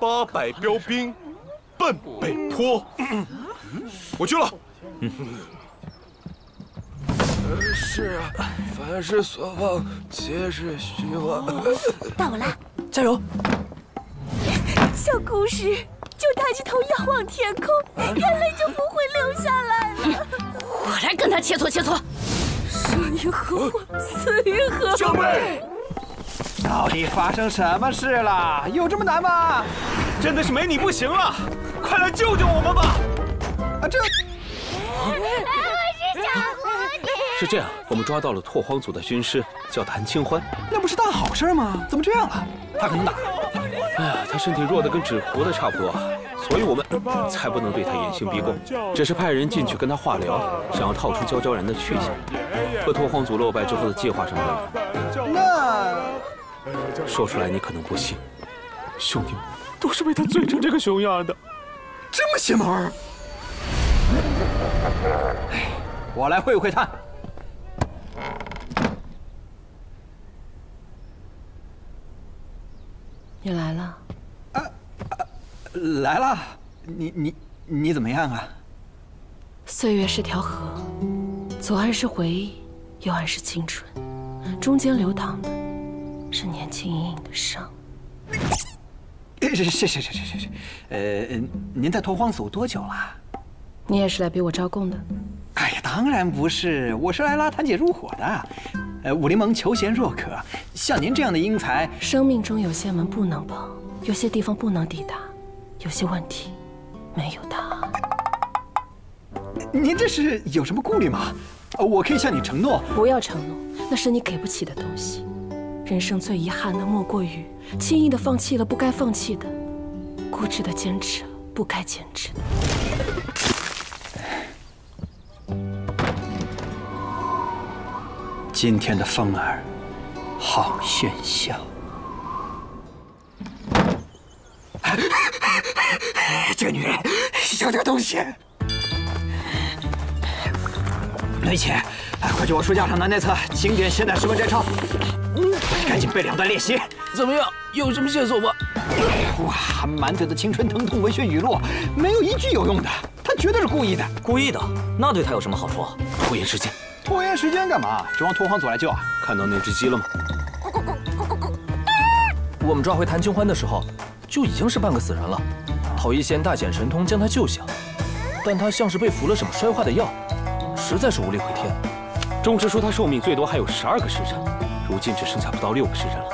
800标兵奔北坡。我去了。是啊，凡事所望，皆是虚妄。到我了，加油！小故事，就抬起头仰望天空，眼泪就不会流下来了。我来跟他切磋切磋。生于何患，死于何救命！到底发生什么事了？有这么难吗？真的是没你不行了，快来救救我们吧！啊，这……是这样，我们抓到了拓荒族的军师，叫谭清欢。那不是大好事吗？怎么这样了？他可能打。哎呀，他身体弱得跟纸糊的差不多，所以我们才不能对他严刑逼供，只是派人进去跟他化疗，想要套出焦然的去向，和拓荒族落败之后的计划什么的。那说出来你可能不信，兄弟们都是被他醉成这个熊样的，这么邪门？哎，我来会会他。你来了，来了，你怎么样啊？岁月是条河，左岸是回忆，右岸是青春，中间流淌的是年轻隐隐的伤。是，您在拓荒族多久了？你也是来逼我招供的？哎呀，当然不是，我是来拉谭姐入伙的。武林盟求贤若渴，像您这样的英才，生命中有些门不能碰，有些地方不能抵达，有些问题没有答案。您这是有什么顾虑吗？我可以向你承诺。不要承诺，那是你给不起的东西。人生最遗憾的莫过于轻易的放弃了不该放弃的，固执的坚持了不该坚持的。今天的风儿好喧嚣。这个女人有点东西。雷姐，快去我书架上的那册经典现代史文摘抄，赶紧背2段练习。怎么样？有什么线索吗？哇，满嘴的青春疼痛文学语录，没有一句有用的。他绝对是故意的。故意的？那对他有什么好处？拖延时间。拖延时间干嘛？指望拓荒族来救啊？看到那只鸡了吗？我们抓回谭清欢的时候，就已经是半个死人了。陶一仙大显神通将他救醒，但他像是被服了什么衰化的药，实在是无力回天。中师说他寿命最多还有12个时辰，如今只剩下不到6个时辰了。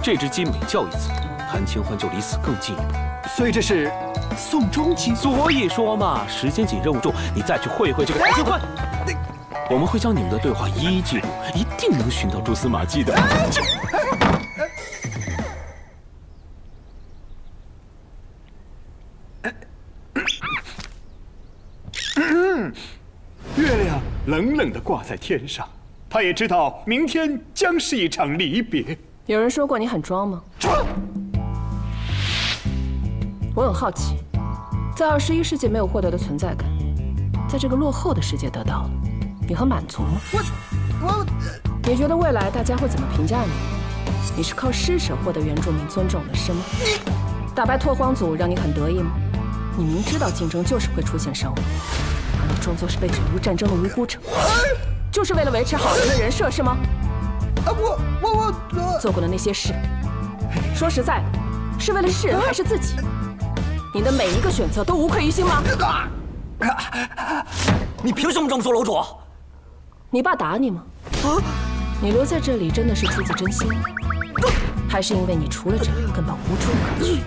这只鸡每叫一次，谭清欢就离死更近一步。所以这是宋仲基。所以说嘛，时间紧，任务重，你再去会会这个谭清欢。我们会将你们的对话一一记录，一定能寻到蛛丝马迹的。月亮冷冷地挂在天上，他也知道明天将是一场离别。有人说过你很装吗？装。我很好奇，在21世纪没有获得的存在感，在这个落后的世界得到了。你很满足吗？你觉得未来大家会怎么评价你？你是靠施舍获得原住民尊重的，是吗？打败拓荒族让你很得意吗？你明知道竞争就是会出现伤亡，而你装作是被卷入战争的无辜者，就是为了维持好人的人设，是吗？我做过的那些事，说实在的，是为了世人还是自己？你的每一个选择都无愧于心吗？你凭什么这么说楼主？你爸打你吗？你留在这里真的是出自真心，还是因为你除了这里根本无处可去？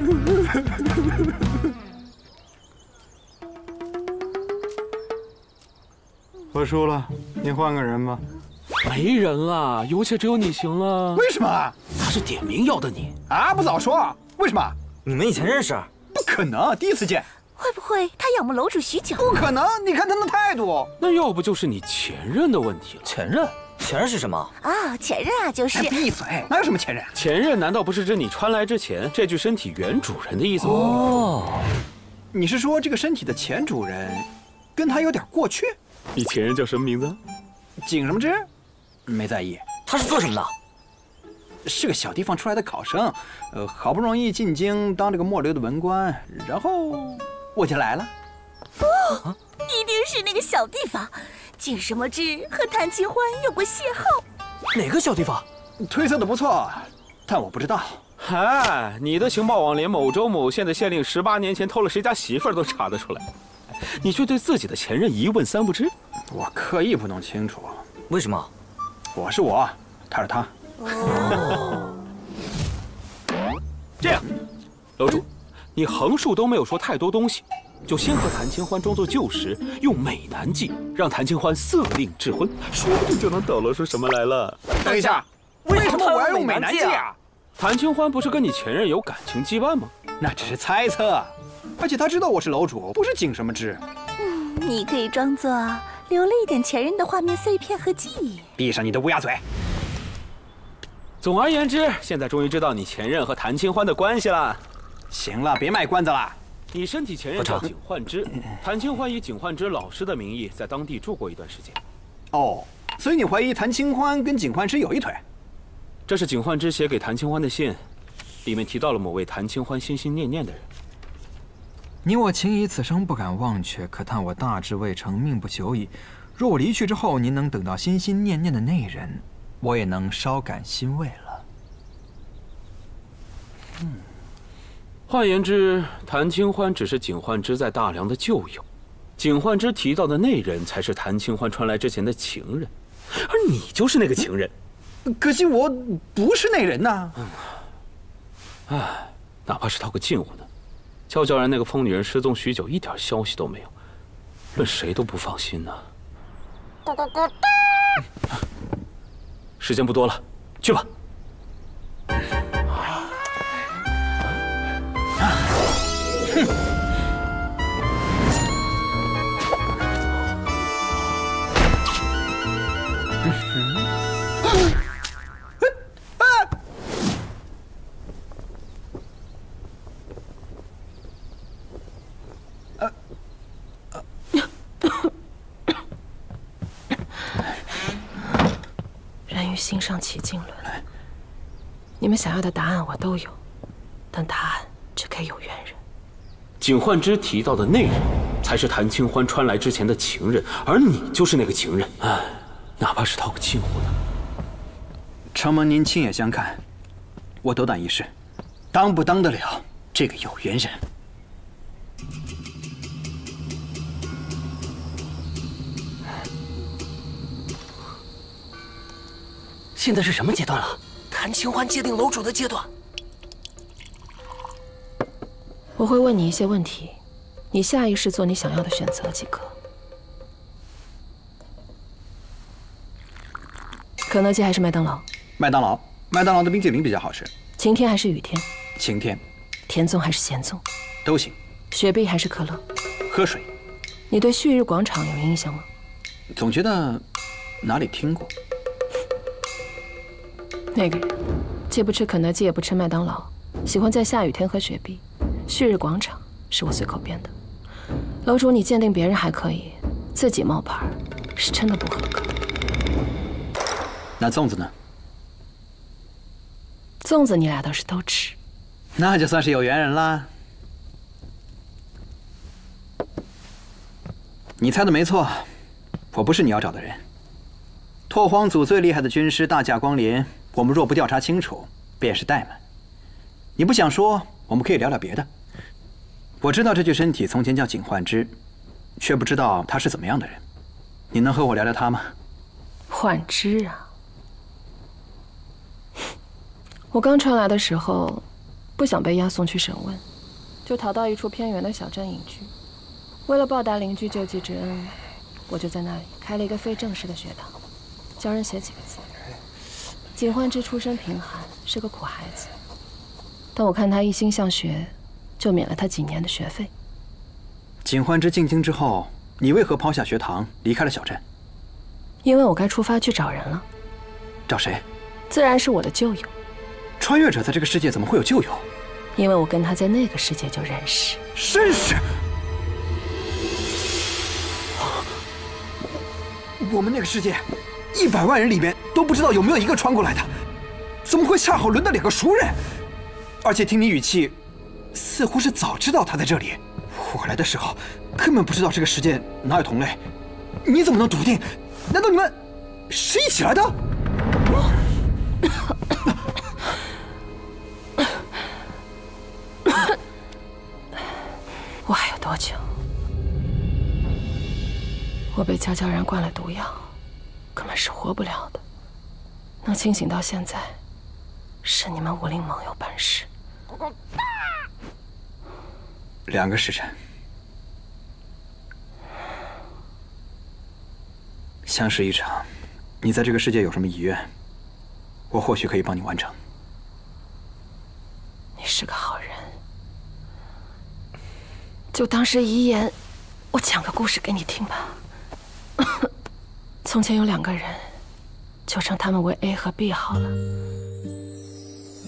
我输了，你换个人吧。没人了，有且只有你行了。为什么？他是点名要的你啊！不早说，为什么？你们以前认识？不可能，第一次见。会不会他仰慕楼主许久？不可能，你看他的态度。那要不就是你前任的问题了。前任？前任是什么？啊，前任啊，就是。闭嘴！哪有什么前任？前任难道不是指你穿来之前这具身体原主人的意思吗？哦，你是说这个身体的前主人跟他有点过去？你前任叫什么名字？景什么之？没在意。他是做什么的？是个小地方出来的考生，好不容易进京当这个末流的文官，然后我就来了。不，一定是那个小地方，景什么之和谭清欢有过邂逅。哪个小地方？推测的不错，但我不知道。嗨，你的情报网连某州某县的县令18年前偷了谁家媳妇儿都查得出来，你却对自己的前任一问三不知。我刻意不弄清楚。为什么？我是我，他是他。这样，楼主，你横竖都没有说太多东西，就先和谭清欢装作旧时，用美男计让谭清欢色令智昏，说不定就能抖露出什么来了。等一下，为什么我要用美男计啊？谭清欢不是跟你前任有感情羁绊吗？那只是猜测，而且他知道我是楼主，不是景什么之。你可以装作留了一点前任的画面碎片和记忆。闭上你的乌鸦嘴！总而言之，现在终于知道你前任和谭清欢的关系了。行了，别卖关子了。你身体前任叫景焕之，谭清欢以景焕之老师的名义在当地住过一段时间。哦，所以你怀疑谭清欢跟景焕之有一腿？这是景焕之写给谭清欢的信，里面提到了某位谭清欢心心念念的人。你我情谊此生不敢忘却，可叹我大志未成，命不久矣。若我离去之后，您能等到心心念念的那人，我也能稍感欣慰了。换言之，谭清欢只是景焕之在大梁的旧友，景焕之提到的那人才是谭清欢传来之前的情人，而你就是那个情人。可惜我不是那人呐。哪怕是套个近乎呢，俏娇然那个疯女人失踪许久，一点消息都没有，论谁都不放心呐。时间不多了，去吧。人与心上起经纶，你们想要的答案我都有，但答案只给有缘人。景焕之提到的那人，才是谭清欢穿来之前的情人，而你就是那个情人。哪怕是套个近乎呢。承蒙您亲眼相看，我斗胆一试，当不当得了这个有缘人？现在是什么阶段了？谭清欢界定楼主的阶段。我会问你一些问题，你下意识做你想要的选择即可。肯德基还是麦当劳？麦当劳，麦当劳的冰淇淋比较好吃。晴天还是雨天？晴天。甜粽还是咸粽？都行。雪碧还是可乐？喝水。你对旭日广场有印象吗？总觉得哪里听过。那个人既不吃肯德基，也不吃麦当劳，喜欢在下雨天喝雪碧。旭日广场是我随口编的。楼主，你鉴定别人还可以，自己冒牌是真的不合格。那粽子呢？粽子你俩倒是都吃，那就算是有缘人啦。你猜的没错，我不是你要找的人。拓荒组最厉害的军师大驾光临，我们若不调查清楚，便是怠慢。你不想说，我们可以聊聊别的。我知道这具身体从前叫景焕之，却不知道他是怎么样的人。你能和我聊聊他吗？焕之啊，我刚传来的时候，不想被押送去审问，就逃到一处偏远的小镇隐居。为了报答邻居救济之恩，我就在那里开了一个非正式的学堂，教人写几个字。景焕之出身贫寒，是个苦孩子，但我看他一心向学，就免了他几年的学费。景焕之进京之后，你为何抛下学堂，离开了小镇？因为我该出发去找人了。找谁？自然是我的旧友。穿越者在这个世界怎么会有旧友？因为我跟他在那个世界就认识。认识？我们那个世界，100万人里边都不知道有没有一个穿过来的。怎么会恰好轮到2个熟人？而且听你语气，似乎是早知道他在这里。我来的时候根本不知道这个世界哪有同类，你怎么能笃定？难道你们是一起来的？我还有多久？我被悄悄然灌了毒药，根本是活不了的。能清醒到现在，是你们武林盟有本事。2个时辰，相识一场。你在这个世界有什么遗愿，我或许可以帮你完成。你是个好人，就当是遗言。我讲个故事给你听吧。从前有2个人，就称他们为 A 和 B 好了。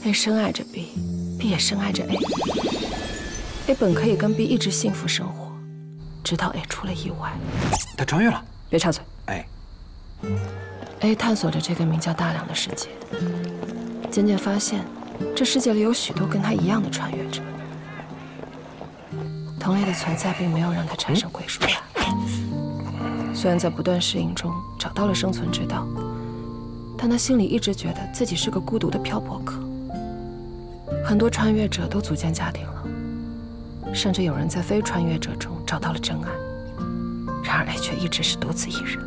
A 深爱着 B，B 也深爱着 A。A 本可以跟 B 一直幸福生活，直到 A 出了意外。他穿越了？别插嘴。哎。A 探索着这个名叫大梁的世界，渐渐发现，这世界里有许多跟他一样的穿越者。同类的存在并没有让他产生归属感。虽然在不断适应中找到了生存之道，但他心里一直觉得自己是个孤独的漂泊客。很多穿越者都组建家庭了，甚至有人在非穿越者中找到了真爱。然而 A 却一直是独自一人，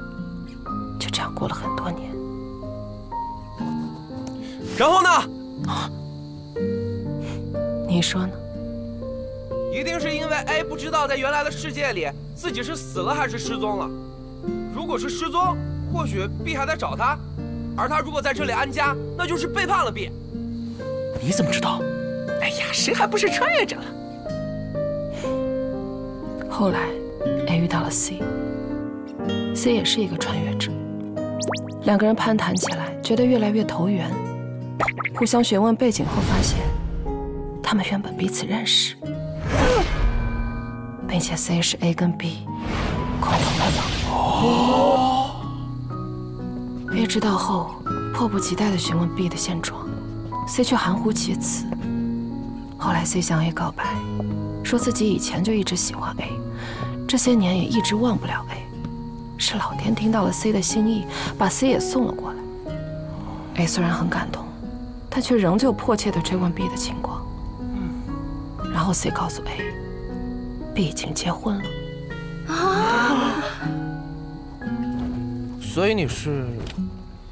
就这样过了很多年。然后呢？你说呢？一定是因为 A 不知道在原来的世界里自己是死了还是失踪了。如果是失踪，或许 B 还在找他，而他如果在这里安家，那就是背叛了 B。你怎么知道？哎呀，谁还不是穿越者了？后来 A 遇到了 C，C 也是一个穿越者。2个人攀谈起来，觉得越来越投缘。互相询问背景后，发现他们原本彼此认识，并且 C 是 A 跟 B 共同的朋友。A 知道后，迫不及待地询问 B 的现状，C 却含糊其辞。后来 C 向 A 告白，说自己以前就一直喜欢 A， 这些年也一直忘不了 A。是老天听到了 C 的心意，把 C 也送了过来。A 虽然很感动，但却仍旧迫切地追问 B 的情况。然后 C 告诉 A，B 已经结婚了。啊！所以你是？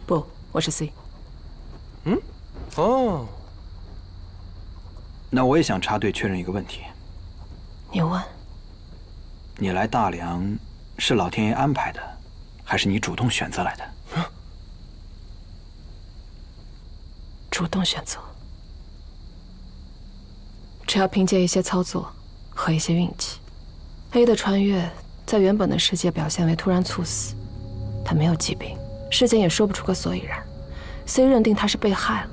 不，我是 C。嗯？哦。那我也想插队确认一个问题。你问。你来大梁是老天爷安排的，还是你主动选择来的？主动选择。只要凭借一些操作和一些运气 ，A 的穿越在原本的世界表现为突然猝死，他没有疾病，事件也说不出个所以然。C 认定他是被害了，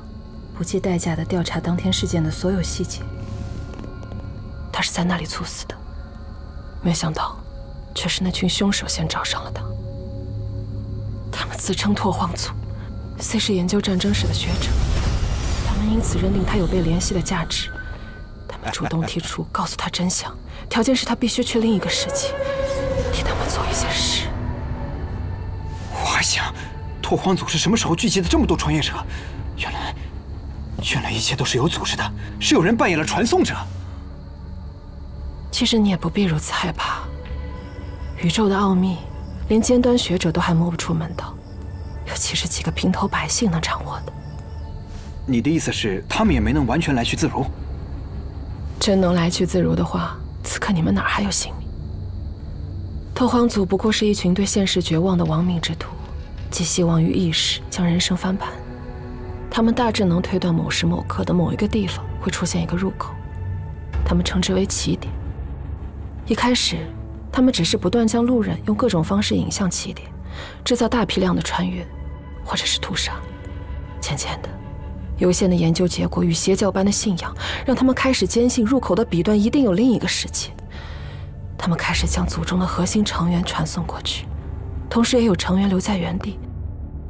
不计代价地调查当天事件的所有细节。他是在那里猝死的，没想到却是那群凶手先找上了他。他们自称拓荒族 ，C 是研究战争史的学者，他们因此认定他有被联系的价值。他们主动提出告诉他真相，条件是他必须去另一个世界，替他们做一些事。我还想，拓荒族是什么时候聚集的这么多穿越者？原来一切都是有组织的，是有人扮演了传送者。其实你也不必如此害怕。宇宙的奥秘，连尖端学者都还摸不出门道，尤其是几个平头百姓能掌握的。你的意思是，他们也没能完全来去自如？真能来去自如的话，此刻你们哪还有性命？拓荒族不过是一群对现实绝望的亡命之徒，寄希望于意识将人生翻盘。他们大致能推断某时某刻的某一个地方会出现一个入口，他们称之为起点。一开始，他们只是不断将路人用各种方式引向起点，制造大批量的穿越，或者是屠杀。渐渐的，有限的研究结果与邪教般的信仰，让他们开始坚信入口的彼端一定有另一个世界。他们开始将族中的核心成员传送过去，同时也有成员留在原地，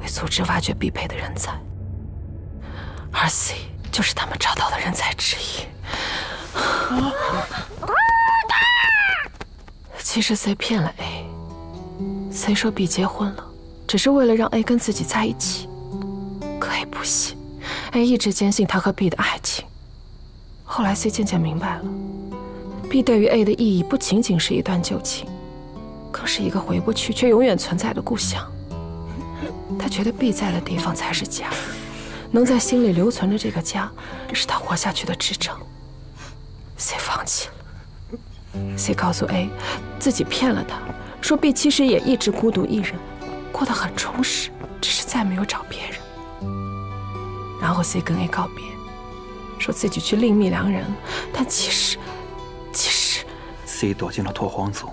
为组织挖掘必备的人才。而 C 就是他们找到的人才之一。其实 C 骗了 A，C 说 B 结婚了，只是为了让 A 跟自己在一起。可 A 不信 ，A 一直坚信他和 B 的爱情。后来 C 渐渐明白了 ，B 对于 A 的意义不仅仅是一段旧情，更是一个回不去却永远存在的故乡。他觉得 B 在的地方才是家，能在心里留存着这个家，是他活下去的支撑。C 放弃了。C 告诉 A， 自己骗了他，说 B 其实也一直孤独一人，过得很充实，只是再没有找别人。然后 C 跟 A 告别，说自己去另觅良人了，但其实 C 躲进了拓荒族。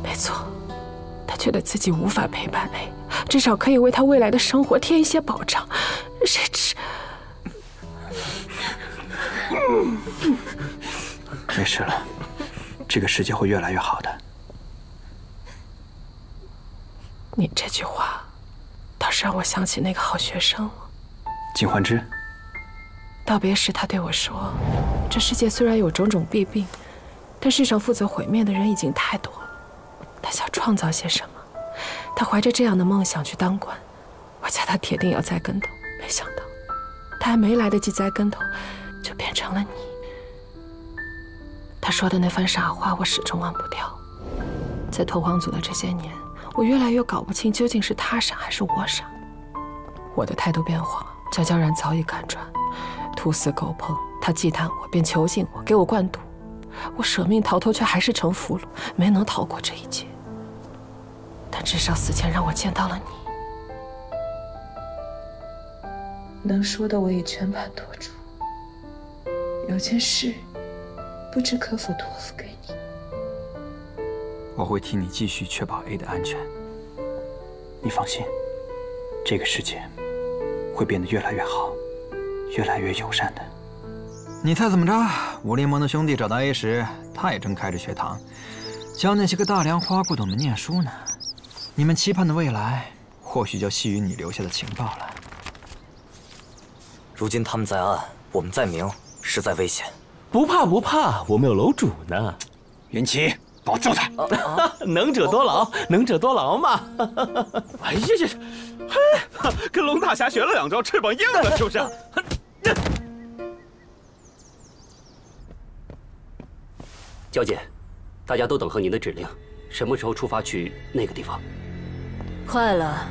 没错，他觉得自己无法陪伴 A， 至少可以为他未来的生活添一些保障。谁知没事了，这个世界会越来越好的。你这句话倒是让我想起那个好学生了。金焕之。道别时，他对我说：“这世界虽然有种种弊病，但世上负责毁灭的人已经太多了。他想创造些什么？他怀着这样的梦想去当官，我猜他铁定要栽跟头。没想到，他还没来得及栽跟头，就变成了你。”他说的那番傻话，我始终忘不掉。在拓荒族的这些年，我越来越搞不清究竟是他傻还是我傻。我的态度变化，焦焦然早已看穿。兔死狗烹，他忌惮我，便囚禁我，给我灌毒。我舍命逃脱，却还是成俘虏，没能逃过这一劫。但至少死前让我见到了你。能说的我已全盘托出。有件事，不知可否托付给你？我会替你继续确保 A 的安全。你放心，这个世界会变得越来越好，越来越友善的。你猜怎么着？武林盟的兄弟找到 A 时，他也正开着学堂，教那些个大梁花骨朵们念书呢。你们期盼的未来，或许就系于你留下的情报了。如今他们在暗，我们在明，实在危险。不怕不怕，我们有楼主呢。云奇，帮我揍他！能者多劳，能者多劳嘛。哎呀呀，嘿，跟龙大侠学了2招，翅膀硬了是不是？娇姐，大家都等候您的指令，什么时候出发去那个地方？快了，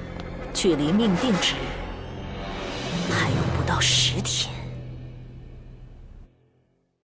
距离命定之日还有不到10天。